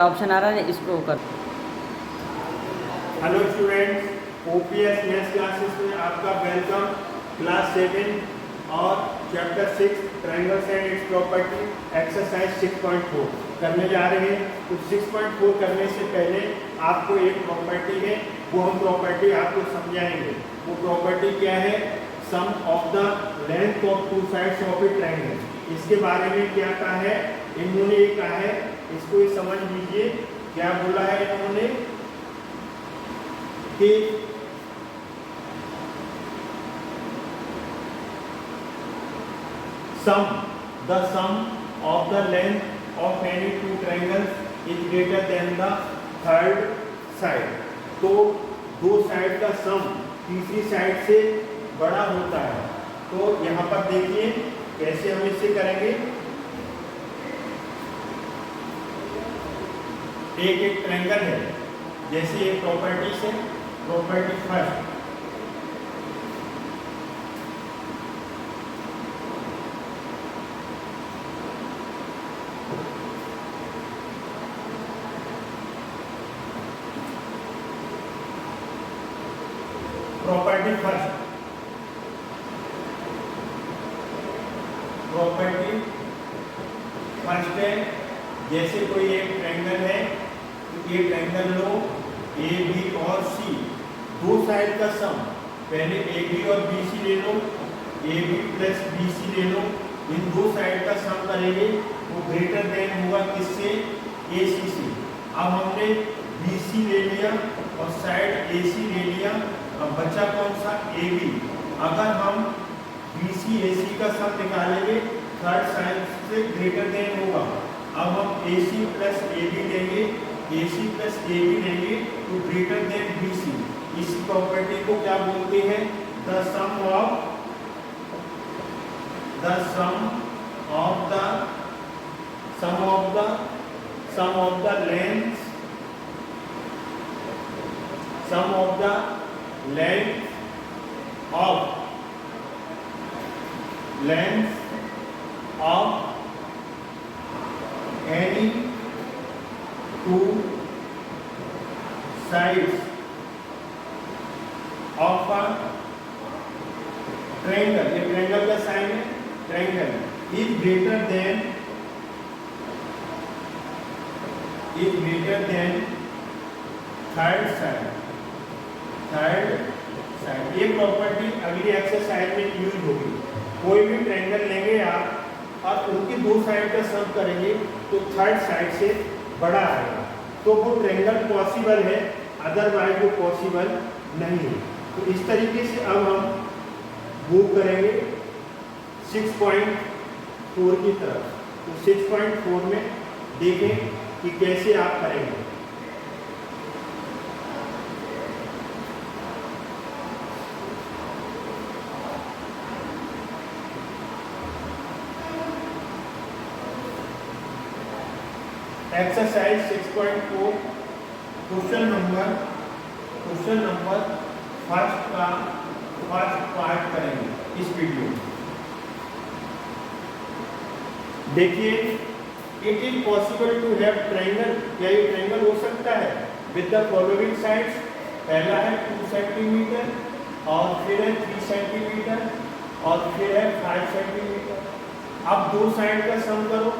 Option आ रहा है इसको कर। Hello students, OPS maths classes में आपका वेलकम। क्लास 7 और chapter 6 triangles and it's property exercise 6.4 करने जा रहे हैं। तो 6.4 करने से पहले आपको एक प्रॉपर्टी है, वो हम प्रॉपर्टी आपको समझाएंगे। वो प्रॉपर्टी क्या है? Sum of the length of two sides of a triangle. इसके बारे में क्या कहा है इन्होंने? ये कहा है, इसको समझ लीजिए। क्या बोला है इन्होंने कि the sum of the length of any two triangles is greater than the third side। तो दो साइड का सम तीसरी साइड से बड़ा होता है। तो यहाँ पर देखिए कैसे हम इसे करेंगे। एक ट्रायंगल है, जैसे एक प्रॉपर्टी से प्रॉपर्टी फर्स्ट, प्रॉपर्टी फर्स्ट है। जैसे कोई एक ट्रायंगल है, ये ट्रायंगल लो ए बी और सी, दो साइड का सम, पहले ए बी और बी सी ले लो, A B plus B C ले लो, इन दो साइड का सम करेंगे वो ग्रेटर देन होगा किससे? ए सी से। अब हमने बी सी ले लिया और साइड ए सी ले लिया, अब बचा कौन सा? A B. अगर हम बी सी ए सी का सम निकालेंगे थर्ड साइड से ग्रेटर देन होगा। अब हम ए सी प्लस ए बी लेंगे, ए सी प्लस ए बी लेंगे तो ग्रेटर देन बी सी। इस प्रॉपर्टी को क्या बोलते हैं? The sum of the length of any two sides of a triangle, ये ट्रायंगल का साइन है, triangle is greater than third side. ये प्रॉपर्टी अगली एक्सरसाइज में यूज होगी। कोई भी ट्रायंगल लेंगे आप और उनकी दो साइड का सम करेंगे तो थर्ड साइड से बड़ा आएगा, तो वो ट्रायंगल पॉसिबल है, अदरवाइज वो पॉसिबल नहीं है। तो इस तरीके से अब हम मूव करेंगे 6.4 की तरफ। तो 6.4 में देखें कि कैसे आप करेंगे। Exercise 6.4 question number first part करेंगे इस वीडियो में। देखिए, it is possible to have triangle. क्या ये ट्रायंगल हो सकता है? With the following sides. पहला है 2 सेंटीमीटर और फिर है 3 सेंटीमीटर और फिर है 5 सेंटीमीटर। अब दो साइड का सम करो,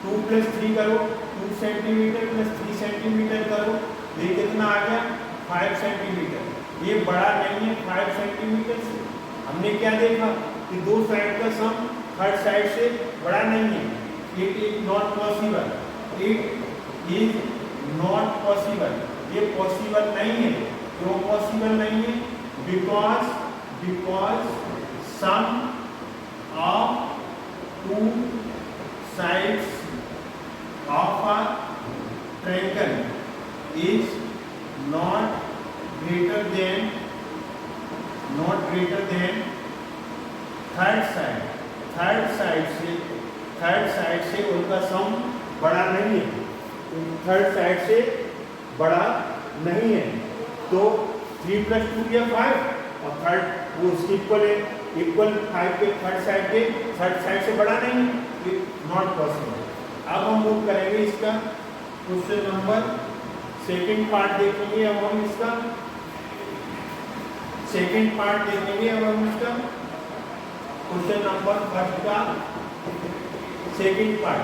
2 + 3 करो, 2 सेंटीमीटर प्लस 3 सेंटीमीटर करो, ये कितना आ गया? 5 सेंटीमीटर। ये बड़ा नहीं है 5 सेंटीमीटर से। हमने क्या देखा कि दो साइड का सम थर्ड साइड से बड़ा नहीं है। It is not possible. ये पॉसिबल नहीं है। क्यों पॉसिबल नहीं है? Because sum of two sides of a triangle is not greater than third side से उनका सम बड़ा नहीं है। थर्ड साइड से बड़ा नहीं है। तो 3 + 2 या 5 और थर्ड वो उसकी इक्वल है। इक्वल 5 के थर्ड साइड से बड़ा नहीं है, नॉट पॉसिबल। अब हम मूव करेंगे इसका क्वेश्चन नंबर सेकंड पार्ट देखेंगे अब हम इसका। सेकंड पार्ट देखेंगे अब हम इसका क्वेश्चन नंबर फर्स्ट का सेकंड पार्ट।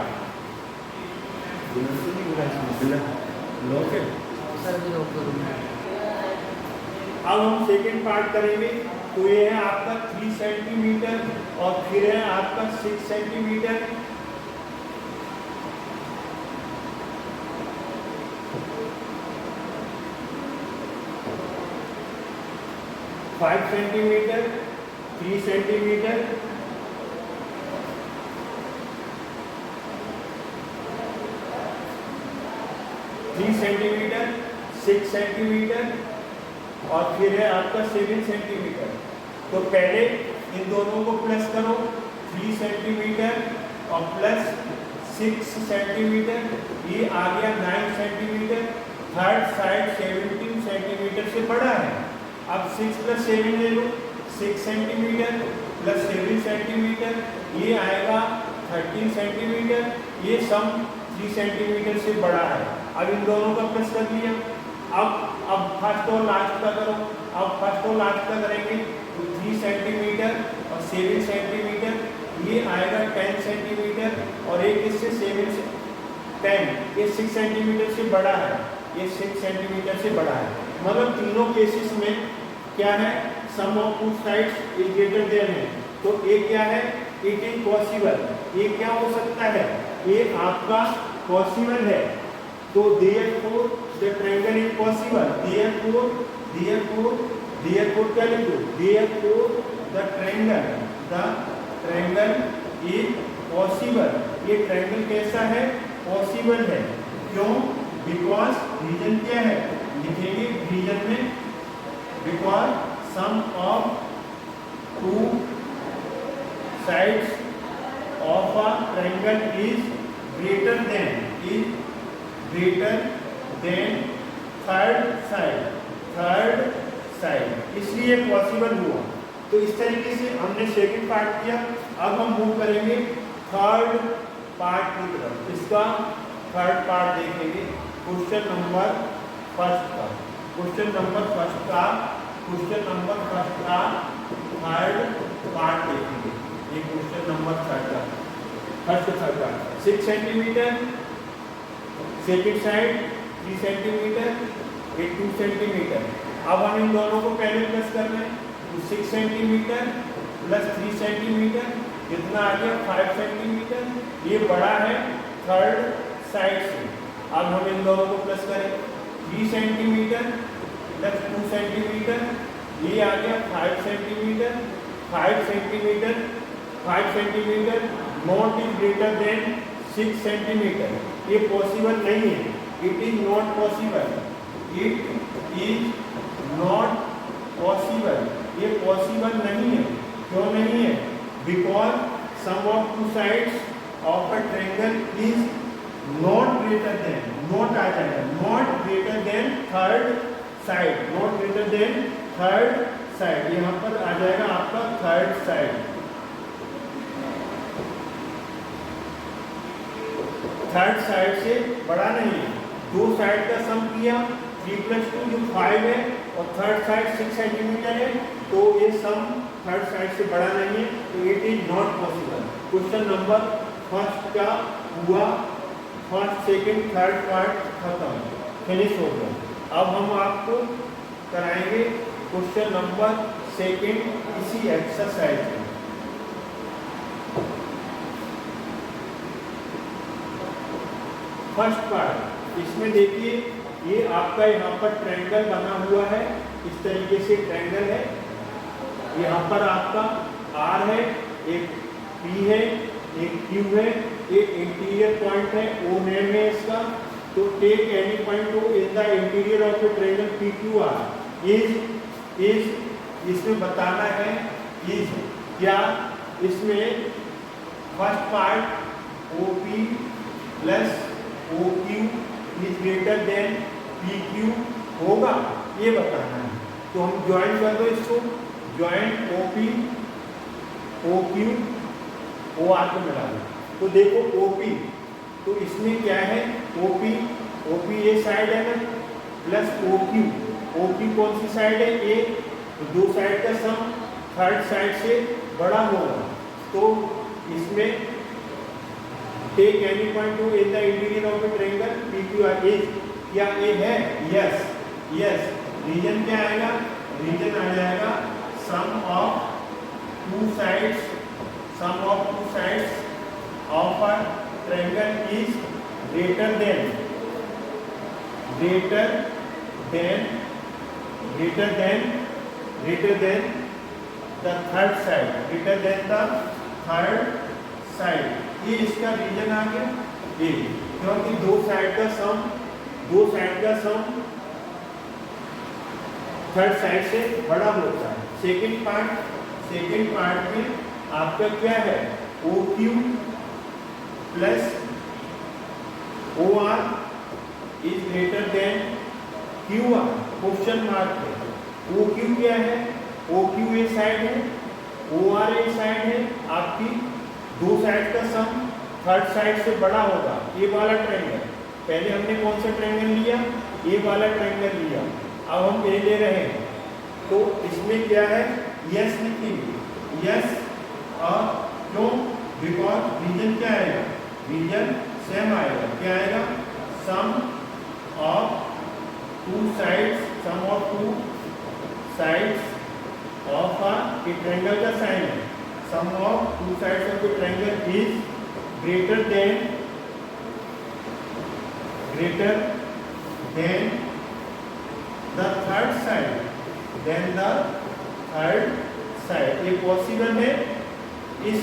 अब हम सेकंड पार्ट करेंगे। तो ये है आपका 3 सेंटीमीटर और फिर है आपका 6 centimetre. Five centimetre, 3 centimetre, 3 centimetre, 6 centimetre और फिर है आपका 7 सेंटीमीटर। तो पहले इन दोनों को प्लस करो, 3 सेंटीमीटर और प्लस 6 सेंटीमीटर, ये आ गया 9 सेंटीमीटर। थर्ड साइड 17 सेंटीमीटर से बड़ा है। अब 6 + 7 ले लो, 6 सेंटीमीटर प्लस 7 सेंटीमीटर, ये आएगा 13 सेंटीमीटर। ये सम 3 सेंटीमीटर से बड़ा है। अब इन दोनों का प्लस कर दिया। अब फर्स्ट और लास्ट का करो। अब फर्स्ट और लास्ट का करेंगे तो 3 सेंटीमीटर और 7 सेंटीमीटर, ये आएगा 10 सेंटीमीटर और एक इससे 7 से 10, ये 6 सेंटीमीटर से बड़ा है, ये 6 सेंटीमीटर से बड़ा है। मतलब तीनों केसेस में क्या है, sum of two sides is greater than है। तो ये क्या है, इट इज पॉसिबल। ये क्या हो सकता है, ये आपका पॉसिबल है। तो therefore the triangle is possible. Therefore क्या लिख दो, therefore the triangle is possible. ये ट्रायंगल कैसा है, पॉसिबल है। क्यों, बिकॉज रीजन क्या है, लिखेंगे रीजन में, because sum of two sides of a triangle is greater than third side, इसलिए पॉसिबल हुआ। तो इस तरीके से हमने सेकंड पार्ट किया। अब हम मूव करेंगे थर्ड पार्ट की तरफ। इसका थर्ड पार्ट देखेंगे क्वेश्चन नंबर फर्स्ट का थर्ड पार्ट देखेंगे। ये क्वेश्चन नंबर थर्ड का 6 centimetre, second side 3 centimetre, 2 centimetre. अब हम इन दोनों को पहले प्लस कर रहे हैं। तो 6 सेंटीमीटर प्लस 3 सेंटीमीटर कितना आ गया, 5 सेंटीमीटर। ये बड़ा है थर्ड साइड से। अब हम इन दोनों को प्लस करें, 3 सेंटीमीटर प्लस 2 सेंटीमीटर, ये आ गया 5 centimetre. 5 centimetre not is greater than 6 centimetre. ये पॉसिबल नहीं है, इट इज नॉट पॉसिबल, ये पॉसिबल नहीं है। क्यों नहीं है, because sum of two sides of a triangle is not greater than, not आ जाएगा, not greater than third side, यहाँ पर आ जाएगा आपका थर्ड साइड। थर्ड साइड से बड़ा नहीं है। दो साइड का सम किया, 3 + 2 जो 5 है और थर्ड साइड 6 सेंटीमीटर है, तो ये सम थर्ड साइड से बड़ा नहीं है। तो it is not possible. Question number first का हुआ, फर्स्ट सेकंड थर्ड पार्ट खत्म, फिनिश हो गया। अब हम आपको कराएंगे क्वेश्चन नंबर सेकंड इसी एक्सरसाइज में। फर्स्ट पार्ट, इसमें देखिए ये आपका यहाँ पर ट्रायंगल बना हुआ है, इस तरीके से ट्रायंगल है। यहाँ पर आपका R है, एक P है, एक Q है, एक इंटीरियर पॉइंट है, O नेम है इसका। तो take any point O in the interior of the triangle PQR। Is इसमें बताना है इज क्या, इसमें first part OP plus OQ is greater than PQ होगा, ये बताना है। तो हम ज्वाइन कर दो इसको, ज्वाइंट OP OQ OR को मिला दो। तो देखो OP, तो इसमें क्या है, OP OP ये साइड है ना, प्लस OQ, OQ कौन सी साइड है? ए, तो दो साइड का सम थर्ड साइड से बड़ा होगा। तो इसमें take any point to in the interior of the triangle PQR is, क्या ए है? Yes, yes. रीजन क्या आएगा? रीजन आ जाएगा sum of two sides, sum of two sides of a triangle is greater than the third side, greater than the third side. ये इसका reason आ गया ए, क्योंकि दो साइड का सम थर्ड साइड से बड़ा होता है। सेकंड पार्ट में आपका क्या है? OQ plus OR is greater then QR, question mark है। OQ क्या है? OQ ए साइड है, OR ए साइड है, आपकी दो साइड का सम थर्ड साइड से बड़ा होगा। ये वाला ट्रायंगल, पहले हमने कौन सा ट्रायंगल लिया? ये वाला ट्रायंगल लिया, अब हम ये ले रहे हैं। तो इसमें क्या है? यस लिखेंगे, यस। और क्यों? बिकॉज रीजन क्या आएगा? रीजन सेम आएगा। क्या आएगा? Sum of two sides, sum of two sides of a triangle का साइन है। Sum of two sides of the triangle is greater than the third side, ये पॉसिबल है इस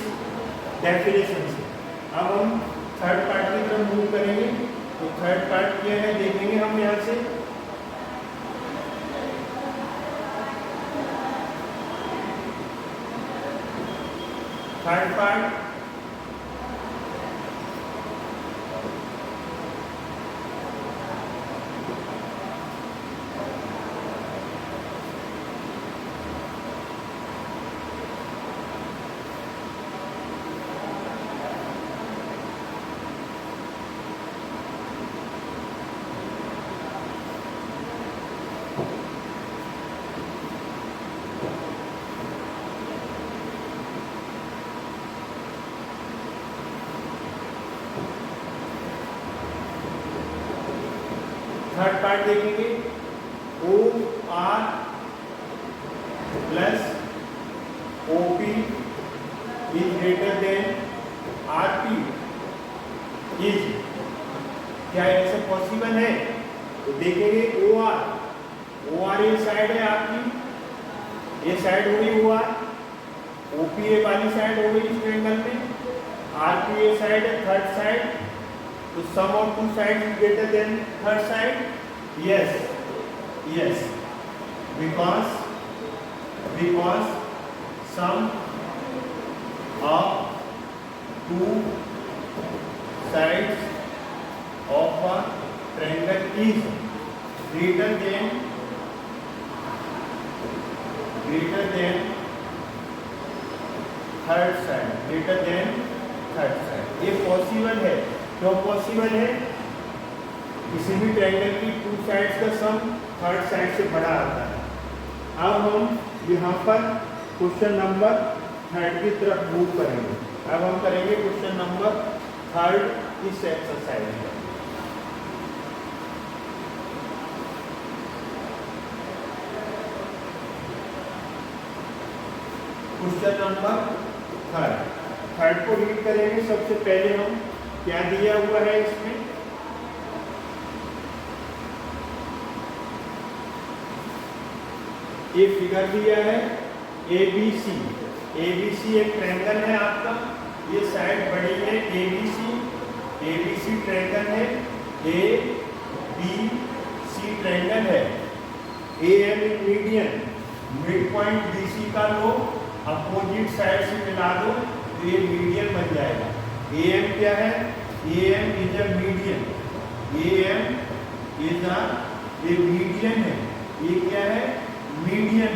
डेफिनेशन से। अब हम थर्ड पार्ट की तरफ मूव करेंगे। तो थर्ड पार्ट क्या है देखेंगे हम यहाँ से। थर्ड पार्ट देखेंगे। OR plus OP is greater then RP is, क्या ऐसा पॉसिबल है? तो देखेंगे OR ये साइड है आपकी, ये साइड हो गई OR, OP ये वाली साइड हो गई इस ट्रायंगल में, RP ये साइड है थर्ड साइड। तो sum of two side greater than third side. Yes, because sum of two sides of a triangle is greater than third side, ये पॉसिबल है। क्यों पॉसिबल है? किसी भी ट्रायंगल की टू साइड्स का सम थर्ड साइड से बड़ा आता है। अब हम यहाँ पर क्वेश्चन नंबर थर्ड की तरफ मूव करेंगे। अब हम करेंगे क्वेश्चन नंबर थर्ड इस एक्सरसाइज में। क्वेश्चन नंबर थर्ड को रीड करेंगे। सबसे पहले हम क्या दिया हुआ है इसमें? ये फिगर दिया है ABC एक ट्रायंगल है आपका, ये साइड बड़ी है ABC ट्रायंगल है, ABC ट्रायंगल है। AM median, mid point BC का लो, अपोजिट साइड से मिला दो तो ये मीडियन बन जाएगा। AM क्या है? AM is a median, AM is a, ये मीडियन है। ये क्या है? Median.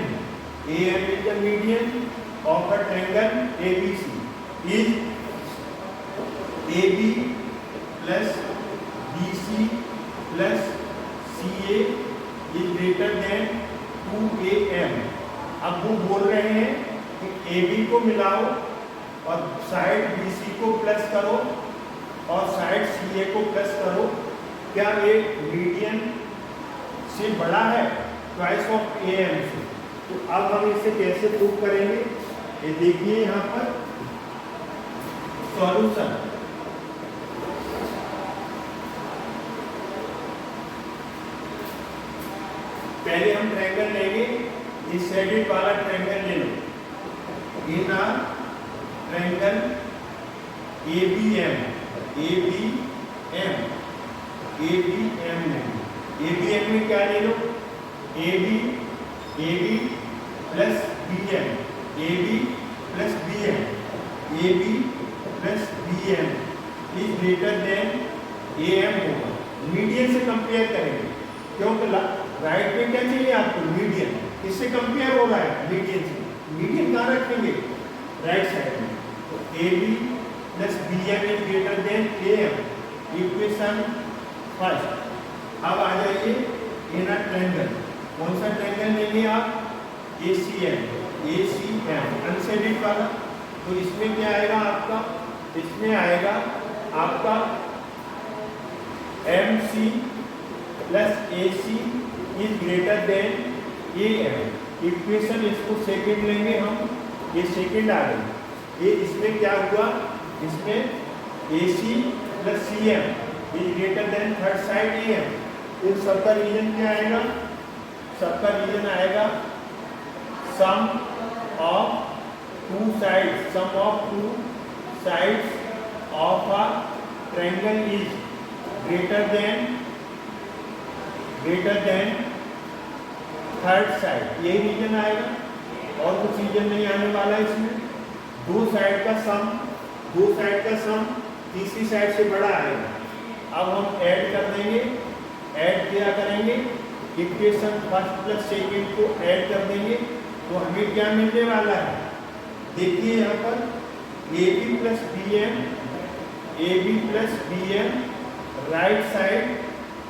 AM is the median of a triangle ABC is AB plus BC plus CA is greater then 2AM। अब वो बोल रहे हैं कि AB को मिलाओ और साइड BC को प्लस करो और साइड CA को प्लस करो, क्या ये मीडियन से बड़ा है ट्वाइस ऑफ AM से। तो अब हम इसे कैसे प्रूव करेंगे, ये देखिए यहाँ पर सॉल्यूशन। पहले हम ट्रायंगल लेंगे, इस साइडेड वाला ट्रायंगल ले लो, ये ना ट्रायंगल ABM लेंगे। ABM में क्या ले लो, AB plus BM, AB plus BM is greater then AM होगा। मीडियन से कंपेयर करेंगे, क्योंकि राइट में क्या चाहिए आपको, मीडियन। इससे कंपेयर हो रहा है मीडियन से, मीडियन कहाँ रखेंगे, राइट साइड में। तो AB plus BM is greater then AM, equation first. अब आ जाइए इनर ट्रायंगल, कौन सा ट्रायंगल लेंगे आप, ACM अनशेडेड वाला। तो इसमें क्या आएगा आपका, इसमें आएगा आपका MC plus AC is greater then AM। Equation इसको सेकंड लेंगे हम, ये सेकंड आ गई। ये इसमें क्या हुआ, इसमें AC plus CM is greater than third side AM। इन सबका रीजन क्या आएगा, सबका रीजन आएगा sum of two sides, sum of two sides of a triangle is greater than third side, यही रीजन आएगा और कुछ रीजन नहीं आने वाला इसमें। दो साइड का सम तीसरी साइड से बड़ा आएगा। अब हम ऐड कर देंगे, ऐड किया करेंगे, इक्वेशन फर्स्ट प्लस सेकंड को ऐड कर देंगे तो हमें क्या मिलने वाला है, देखिए यहाँ पर AB plus BM right side,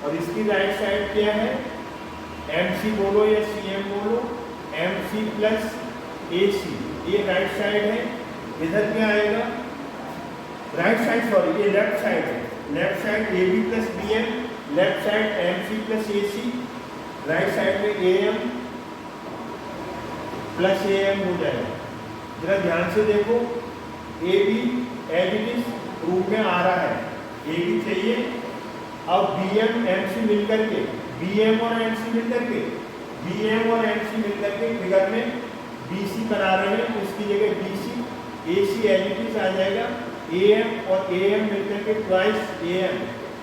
और इसकी राइट साइड क्या है, MC बोलो या CM बोलो, MC प्लस AC, ये राइट साइड है। इधर क्या आएगा, राइट साइड सॉरी ये लेफ्ट साइड है, left side AB plus BM, left side MC plus AC, right side में AM प्लस AM हो जाएगा। जरा ध्यान से देखो, AB एज इट इज रूप में आ रहा है, AB चाहिए। अब BM MC मिलकर के, BM और MC मिलकर के फिगर में BC बना रहे हैं, तो इसकी जगह BC AC as it is आ जाएगा। AM और AM मिलकर के ट्वाइस AM,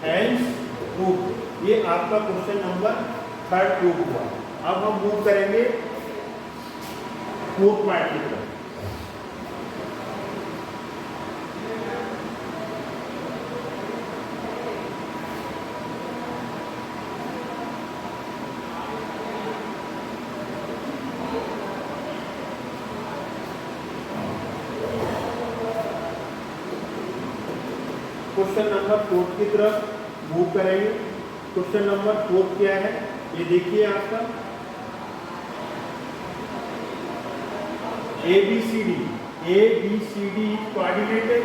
हेंस प्रूफ। ये आपका क्वेश्चन नंबर 3 प्रूफ हुआ। अब हम मूव करेंगे फोर्थ पार्ट की तरफ। क्वेश्चन नंबर 4 की तरफ मूव करेंगे। क्वेश्चन नंबर 4 क्या है, ये देखिए आपका ABCD क्वाड्रिलेटरल,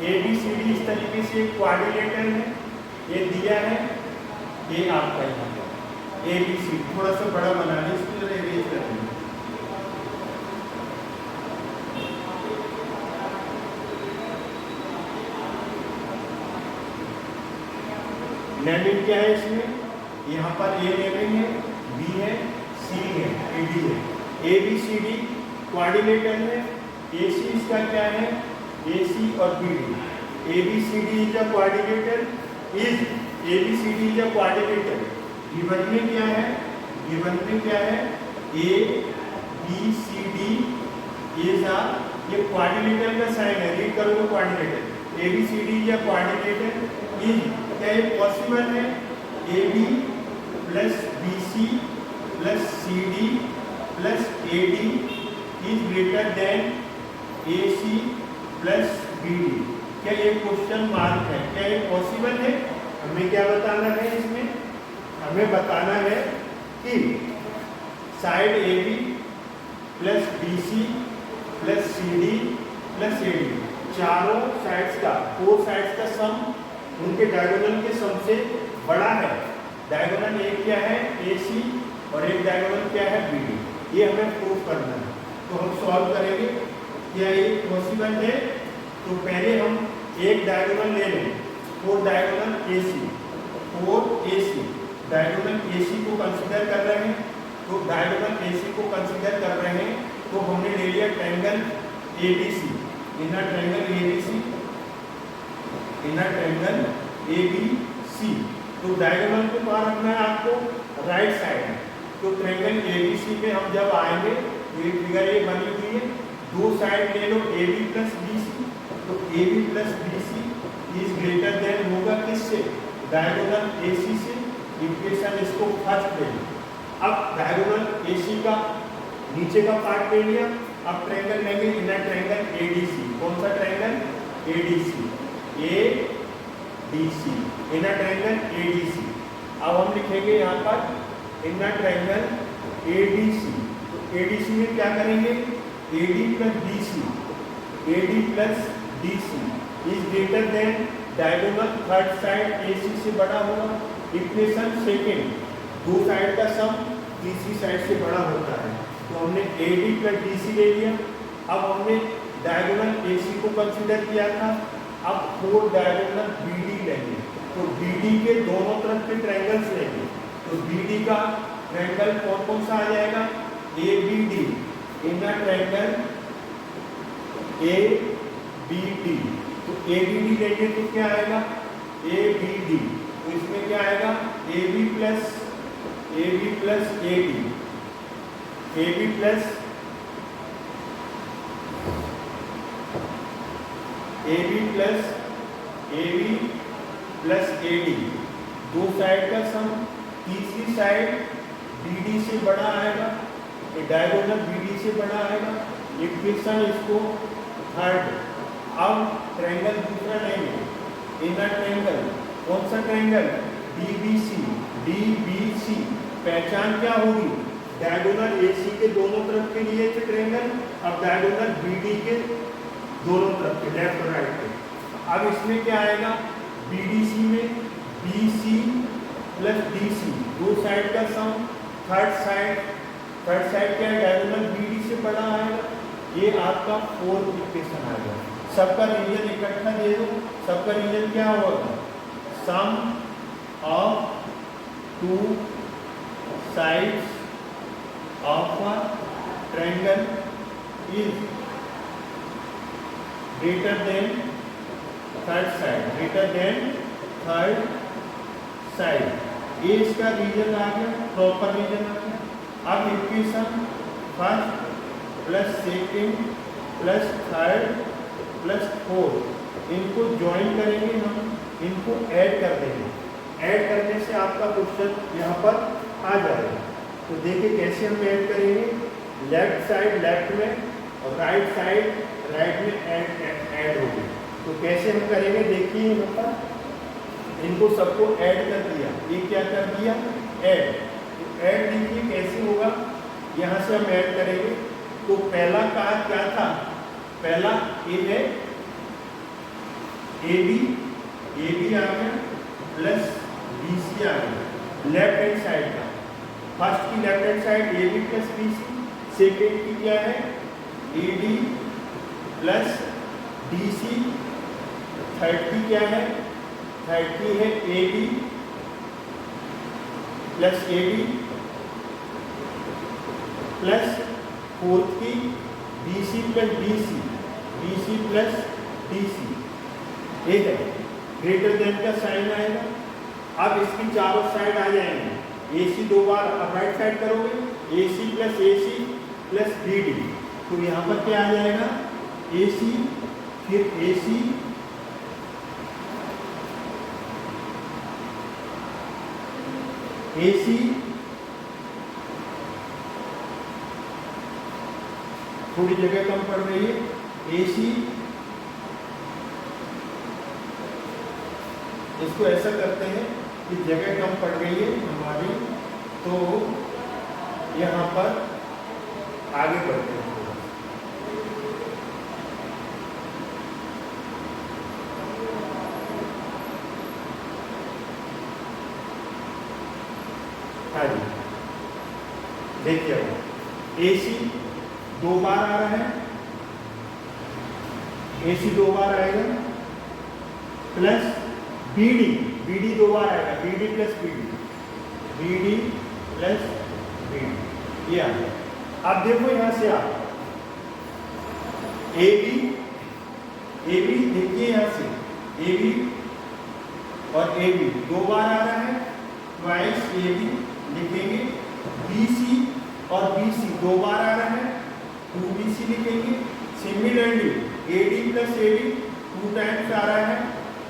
ABCD इस तरीके से क्वाड्रिलेटरल है, ये दिया है, ये आपका यहाँ पर ABCD थोड़ा सा बड़ा बना लें, इसको जरा इरेज कर दें। नेमिंग क्या है इसमें, यहाँ पर A नेमिंग है, B है, C है, AD है। ABCD क्वाड्रिलेटरल है, AC इसका क्या है, AC और BD। ABCD is a quadrilateral, ABCD is a quadrilateral. Given में क्या है, ABCD इज अ, ये क्वाड्रिलेटरल का साइन है, रीड करो quadrilateral. ABCD is a quadrilateral is, क्या ये पॉसिबल है, AB plus BC plus CD plus AD is greater then AC plus BD। क्या ये क्वेश्चन मार्क है, क्या ये पॉसिबल है? हमें क्या बताना है इसमें, हमें बताना है कि side A B plus B C plus C D plus A D, चारों साइड्स का, 4 साइड्स का सम उनके डायगोनल के सम से बड़ा है। डायगोनल एक क्या है ए सी और एक डायगोनल क्या है बी डी, ये हमें प्रूफ करना है। तो हम सॉल्व करेंगे। क्या ये पॉसिबल है? तो पहले हम एक डायगोनल ले लें, 4 diagonal A C, 4 A C, diagonal A सी को कंसिडर कर रहे हैं। तो डायगोनल ए सी को कंसिडर कर रहे हैं तो हमने ले लिया triangle A B C, inner triangle A B C, inner triangle A B C. तो डायगोनल को कहाँ रखना है आपको? राइट साइड है। तो ट्रायंगल ए बी सी में हम जब आएंगे तो ये फिगर ये बनी हुई है, 2 साइड ले लो A B plus B C. तो A B plus B C is greater than होगा किससे? डायगोनल ए सी से। इक्वेशन इसको फर्स्ट ले लो। अब डायगोनल ए सी का नीचे का पार्ट ले लिया। अब ट्रायंगल लेंगे inner triangle A D C. कौन सा triangle? A D C, A D C, inner triangle A D C. अब हम लिखेंगे यहाँ पर inner triangle A D C. तो ए डी सी में क्या करेंगे? A D plus D C, A D plus D C is greater than diagonal third side A C से बड़ा होगा। इक्वेशन सेकेंड, 2 साइड का सम तीसरी साइड से बड़ा होता है। तो हमने A D plus D C ले लिया। अब हमने डायगोनल ए सी को कंसिडर किया था। अब 4 डायगोनल बी डी लेंगे। तो बी डी के दोनों तरफ के ट्रायंगल्स लेंगे। तो बी डी का ट्रायंगल कौन कौन सा आ जाएगा? A B D, inner triangle A B D. तो ए बी डी लेंगे तो क्या आएगा? A B D. तो इसमें क्या आएगा? A B plus A D, A B plus A B plus A D, 2 side का सम, तीसरी साइड बी डी से बड़ा आएगा, डायगोनल बी डी से बड़ा आएगा। इक्वेशन इसको थर्ड। अब ट्रायंगल दूसरा लेंगे, इनर ट्रायंगल। कौन सा triangle? D B C, D B C. पहचान क्या होगी? डायगोनल ए सी के दोनों तरफ के लिए थे ट्रायंगल, अब डायगोनल बी डी के दोनों तरफ के, लेफ्ट और राइट के। अब इसमें क्या आएगा? बी डी सी में B C plus D C, 2 side का सम, थर्ड साइड क्या है? डायगोनल बी डी से बड़ा आएगा। ये आपका 4th इक्वेशन आ गया। सबका रीजन इकट्ठा दे दो। सबका रीजन क्या होगा? Sum of 2 sides of a triangle is greater than third side, greater than third side. ये इसका रीजन आ गया, प्रॉपर रीजन आ गया। अब equation first plus second plus third plus fourth, इनको ज्वाइन करेंगे हम, इनको ऐड कर देंगे। ऐड करने से आपका क्वेश्चन यहाँ पर आ जाएगा। तो देखिए कैसे हम ऐड करेंगे। लेफ्ट साइड लेफ्ट में और राइट साइड राइट में ऐड होगी। तो कैसे हम करेंगे देखिए, यहाँ पर इनको सबको ऐड कर दिया। ये क्या कर दिया? ऐड। तो ऐड देखिए कैसे होगा, यहाँ से हम ऐड करेंगे। तो पहला कार्य क्या था? पहला ए है ए बी आ गया प्लस बी सी आ गया लेफ्ट हैंड साइड का। फर्स्ट की left hand side A B plus B C, second की क्या है? A D plus D C, third की क्या है? थर्ड की है A B plus A D plus fourth की B C plus D C, B C plus D C. एक है ग्रेटर देन का साइन आएगा। अब इसकी चारों साइड आ जाएंगे। ए सी 2 बार अब राइट साइड करोगे, ए सी प्लस बी डी। तो यहाँ पर क्या आ जाएगा? ए सी, फिर ए सी, ए सी, थोड़ी जगह कम पड़ रही है, ए सी। इसको ऐसा करते हैं कि जगह कम पड़ गई है हमारी, तो यहाँ पर आगे बढ़ते हैं। हाँ जी, देखिए AC 2 बार आ रहा है, AC 2 बार आएगा, प्लस BD 2 बार आएगा, BD plus BD plus BD, ये आ गया। अब देखो यहां से आप AB देखिए, यहां से AB और AB 2 बार आ रहा है, ट्वाइस AB लिखेंगे। BC और BC 2 बार आ रहा है, 2BC लिखेंगे। Similarly AD plus AD 2 times आ रहा है,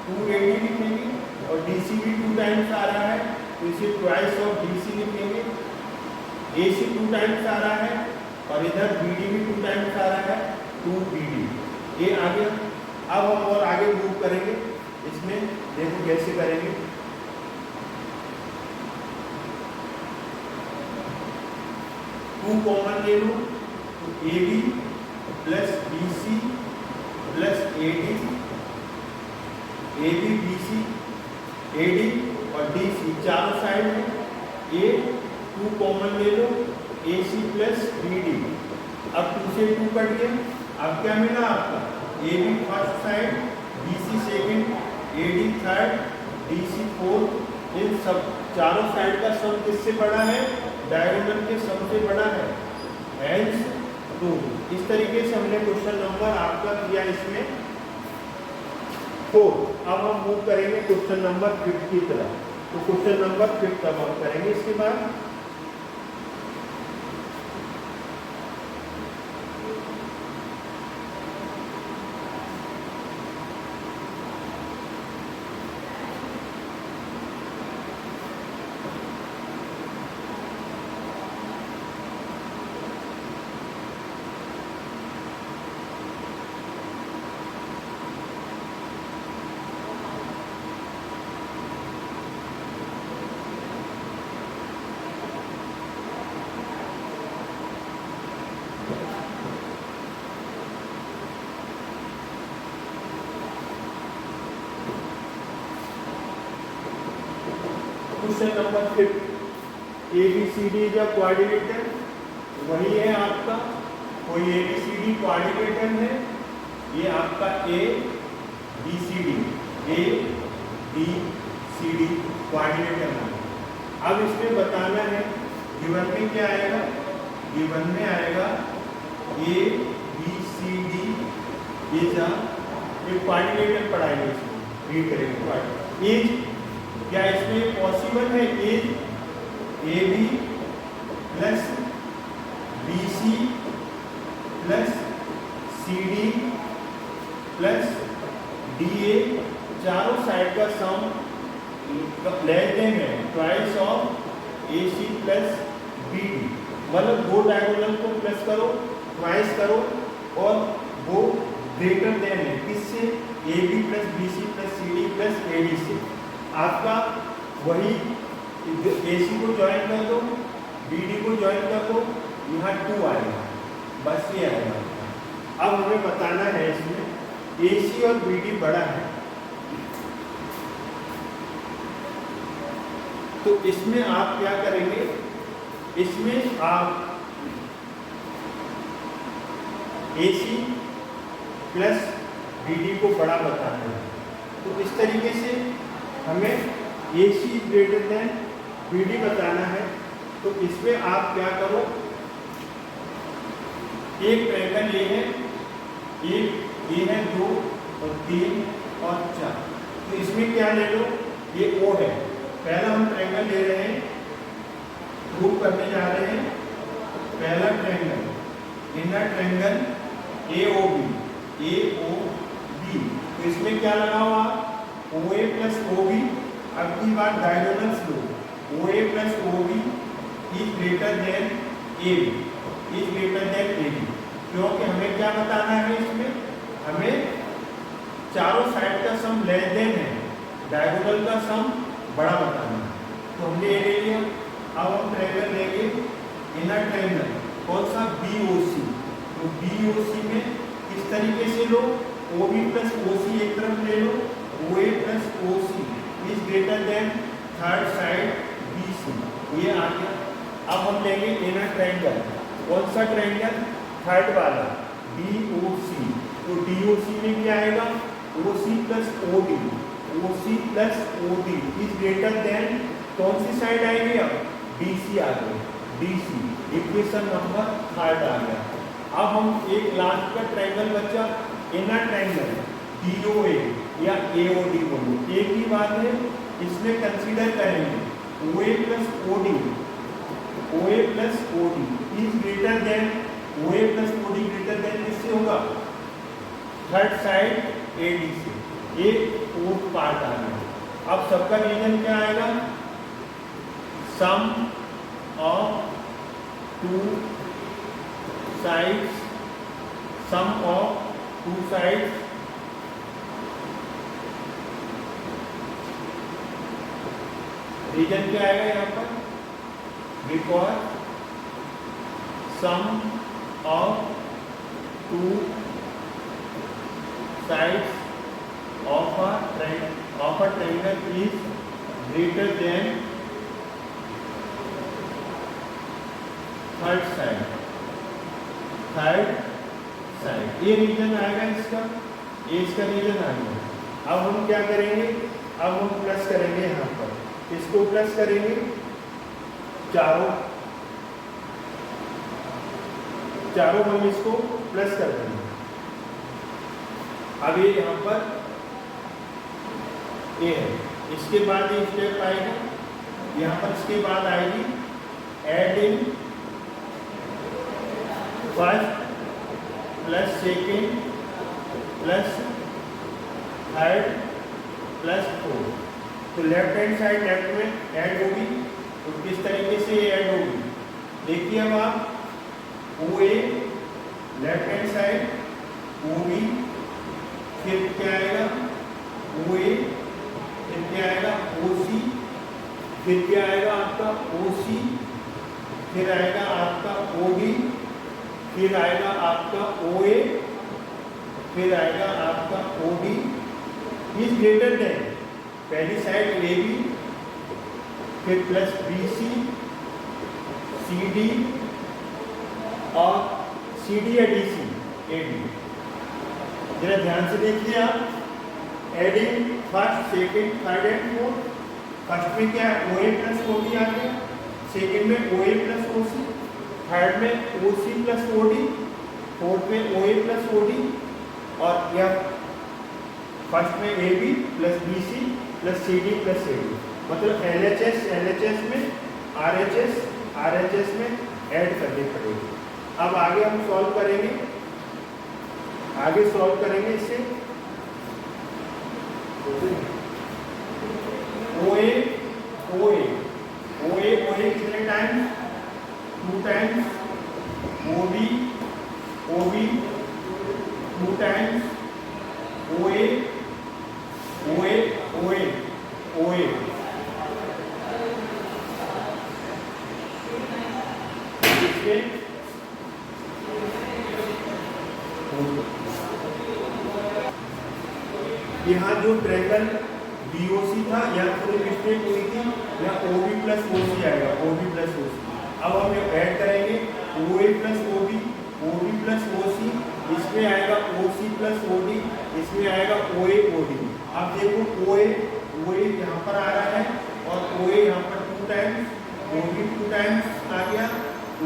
2AD लिखेंगे। और DC भी 2 टाइम्स आ रहा है, तो इसे ट्वाइस ऑफ DC लिखेंगे। AC 2 टाइम्स आ रहा है और इधर BD भी 2 टाइम्स आ रहा है, 2BD। ये आ गया। अब हम और आगे मूव करेंगे, इसमें देखो कैसे करेंगे। टू कॉमन ले लो, तो AB plus BC plus AD, AB BC AD और DC चारों साइड में। A 2 कॉमन ले लो, AC प्लस BD। अब 2 से 2 कट गया, अब क्या मिला आपका, AB first side, BC second, AD third, DC fourth. इन सब चारों साइड का सम किससे बड़ा है, डायगोनल के सम से बड़ा है, हेंस 2। इस तरीके से हमने क्वेश्चन नंबर आपका किया इसमें 4। अब हम मूव करेंगे क्वेश्चन नंबर 5 की तरफ। तो क्वेश्चन नंबर 5 अब हम करेंगे इसके बाद। क्वेश्चन नंबर 5, ABCD जब क्वाड्रिलेटरल वही है आपका, कोई ABCD क्वाड्रिलेटरल है, ये आपका ABCD क्वाड्रिलेटरल है। अब इसमें बताना है गिवन में क्या आएगा, गिवन में आएगा ABCD इज अ क्वाड्रिलेटरल पढ़ाएंगे, इसमें रीड करेंगे। इज क्या इसमें पॉसिबल है, is AB plus BC plus CD plus DA चारों साइड का सम लेस देन है twice of AC plus BD। मतलब दो डायगोनल को प्लस करो, ट्वाइस करो और वो ग्रेटर देन है किससे, AB plus BC plus CD plus AD से। आपका वही AC को ज्वाइन कर दो, BD को ज्वाइन कर दो, यहाँ 2 आएगा, बस ये आएगा। अब हमें बताना है इसमें AC और BD बड़ा है, तो इसमें आप क्या करेंगे, इसमें आप AC प्लस BD को बड़ा बताना है। तो इस तरीके से हमें AC ग्रेटर देन BD बताना है। तो इसमें आप क्या करो, एक ट्रायंगल ये है, एक ये है 2 और 3 और 4। तो इसमें क्या ले लो, ये O है। पहला हम ट्रायंगल ले रहे हैं, प्रूव करने जा रहे हैं। पहला ट्रायंगल इनर ट्रायंगल AOB। तो इसमें क्या लगाओ आप, OA प्लस OB। अब की बात diagonals low, OA plus OB is greater then AB, is greater then AB। क्योंकि हमें क्या बताना है, इसमें हमें चारों साइड का सम लेस देन है, डायगोनल का सम बड़ा बताना है। तो हमने ये ले लिया। अब हम इनर ट्रायंगल कौन सा, BOC। तो BOC में किस तरीके से लो, OB प्लस OC एक तरफ ले लो, OA plus OC is greater than third side BC, ये आ गया। अब हम लेंगे इनर ट्रायंगल, कौन सा ट्रायंगल, थर्ड वाला DOC। तो DOC में क्या आएगा, OC plus OD, OC plus OD is greater then कौन सी साइड आएगी, अब BC आ गई, BC इक्वेशन नंबर थर्ड आ गया। अब हम एक लास्ट का ट्रायंगल बचा, इनर ट्रायंगल DOA या AOD बोलो, एक ही बात है, इसमें कंसीडर करेंगे OA plus OD, OA plus OD is greater then, OA plus OD greater than किससे होगा, थर्ड साइड AD से, एक फोर्थ पार्ट आ गया। अब सबका रीजन क्या आएगा, sum of two sides, sum of two sides reason क्या आएगा यहाँ पर, because sum of two sides of a triangle is greater than third side, ये रीजन आएगा इसका, ये इसका रीजन आ गया। अब हम क्या करेंगे, अब हम प्लस करेंगे यहाँ पर, इसको प्लस करेंगे, चारों हम इसको प्लस कर देंगे। अब ये यहाँ पर ए है, इसके बाद ये स्टेप आएगा, यहाँ पर इसके बाद आएगी adding first plus second plus third plus fourth. तो लेफ्ट हैंड साइड लेफ्ट में ऐड होगी, तो किस तरीके से ये ऐड होगी, देखिए अब आप OA left hand side, OB, फिर क्या आएगा OA, फिर क्या आएगा OC, फिर क्या आएगा आपका OC, फिर आएगा आपका OD, फिर आएगा आपका OA, फिर आएगा आपका OD इज ग्रेटर देन पहली साइड AB, फिर प्लस BC, CD और CD या DC, AD। जरा ध्यान से देखिए आप, adding first second third and fourth, first में क्या है OA प्लस OD आ गया, सेकेंड में OA प्लस OC, थर्ड में OC प्लस OD, फोर्थ में OA प्लस OD, और यह फर्स्ट में AB plus BC plus CD plus AD, मतलब LHS में RHS में ऐड करनी पड़ेगी। अब आगे हम सॉल्व करेंगे, इसे OA कितने times, 2 times, OB 2 times, OA यहाँ जो ट्रायंगल BOC था, यहाँ थोड़ी मिस्टेक हुई थी, यहाँ OB प्लस OC आएगा, OB प्लस OC। अब हम ऐड करेंगे OA plus OB plus OC, इसमें आएगा OC प्लस OD, इसमें आएगा OA OD। अब देखो OA यहाँ पर आ रहा है और OA यहाँ पर 2 टाइम्स, OB 2 टाइम्स आ गया,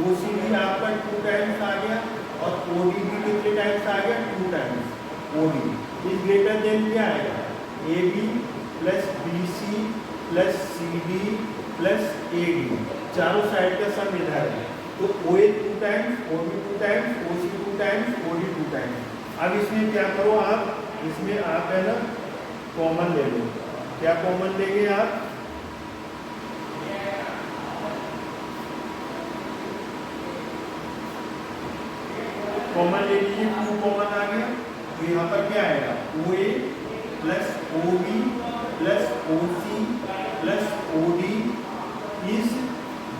OC भी आपका 2 टाइम्स आ गया और OD भी कितने टाइम्स आ गया, 2 times OD is greater then क्या आएगा, AB plus BC plus CD plus AD, चारों साइड का सम इधर है। तो OA 2 times, OB 2 times, OC 2 times, OD 2 times. अब इसमें क्या करो आप, इसमें आप है ना कॉमन ले लो। क्या कॉमन लेंगे आप, कॉमन ले लीजिए, 2 कॉमन आ गया, तो यहाँ पर क्या आएगा OA plus OB plus OC plus OD is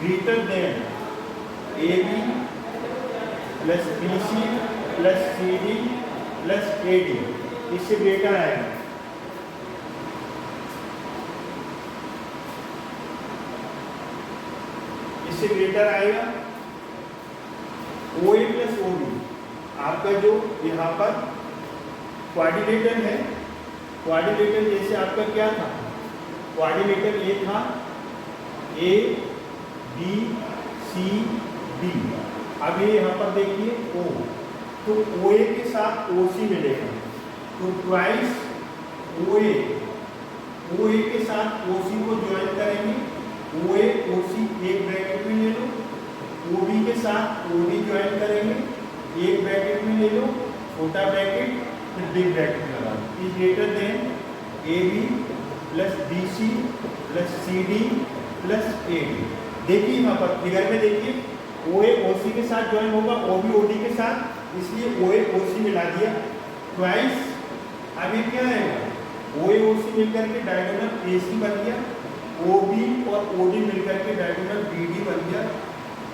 greater than A B plus B C plus C D plus A D, इससे ग्रेटर आएगा। इससे ग्रेटर आएगा ओ ए प्लस ओ बी। आपका जो यहाँ पर क्वाड्रिलेटरल है, क्वाड्रिलेटरल जैसे आपका क्या था, क्वाड्रिलेटरल ये था ए बी सी डी। अब ये यहाँ पर देखिए ओ, तो ओ ए के साथ ओ सी मिलेगा, तो ट्वाइस ओ ए के साथ ओ सी को ज्वाइन करेंगे, ओ ए ओ सी एक ब्रैकेट में ले लो, ओ बी के साथ ओ डी ज्वाइन करेंगे, एक ब्रैकेट में ले लो, छोटा ब्रैकेट फिर बिग ब्रैकेट लगा लो। Is greater than A B plus B C plus C D plus A D. देखिए यहाँ पर फिगर में देखिए, ओ ए ओ सी के साथ ज्वाइन होगा, ओ बी ओ डी के साथ, इसलिए ओ ए ओ सी मिला दिया ट्वाइस। अब ये क्या आएगा, ओ ए ओ सी मिलकर के डायगोनल ए सी बन गया, ओ बी और ओ डी मिलकर के डायगोनल बी डी बन गया।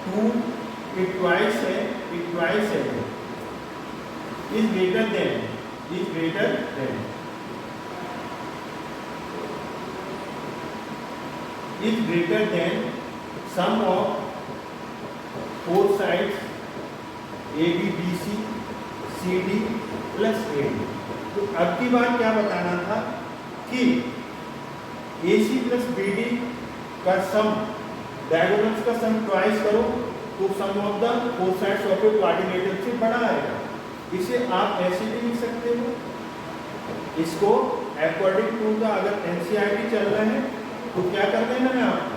2 ये ट्वाइस है, ये ट्वाइस है, is greater then is greater than sum of four sides AB BC CD plus AD। तो अब की बात क्या बताना था कि AC plus BD का सम, डायगोनल्स का सम ट्वाइस करो तो sum of the four sides of a quadrilateral से बड़ा आएगा। इसे आप ऐसे भी लिख सकते हो, इसको अकॉर्डिंग टू द, अगर एनसीईआरटी चल रहा है तो क्या कर देना है आपको,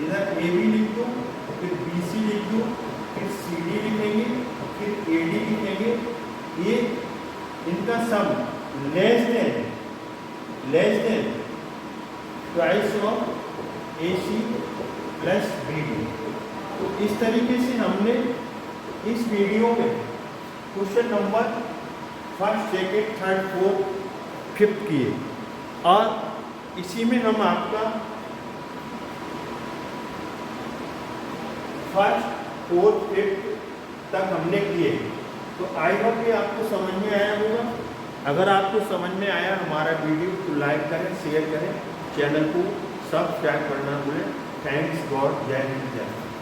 इधर ए बी लिख दो, फिर बी सी लिख दो, फिर सी डी लिखेंगे, फिर ए डी लिखेंगे। ये इनका sum less than twice of A C plus B D. तो इस तरीके से हमने इस वीडियो में question number first, second, third, fourth, fifth किए, और इसी में हम आपका फर्स्ट, फोर्थ, फिफ्थ तक हमने किए। तो आई होप ये आपको समझ में आया होगा। अगर आपको समझ में आया हमारा वीडियो तो लाइक करें, शेयर करें, चैनल को सब्सक्राइब करना भूलें। थैंक्स गॉड, जय हिंद, जय भारत।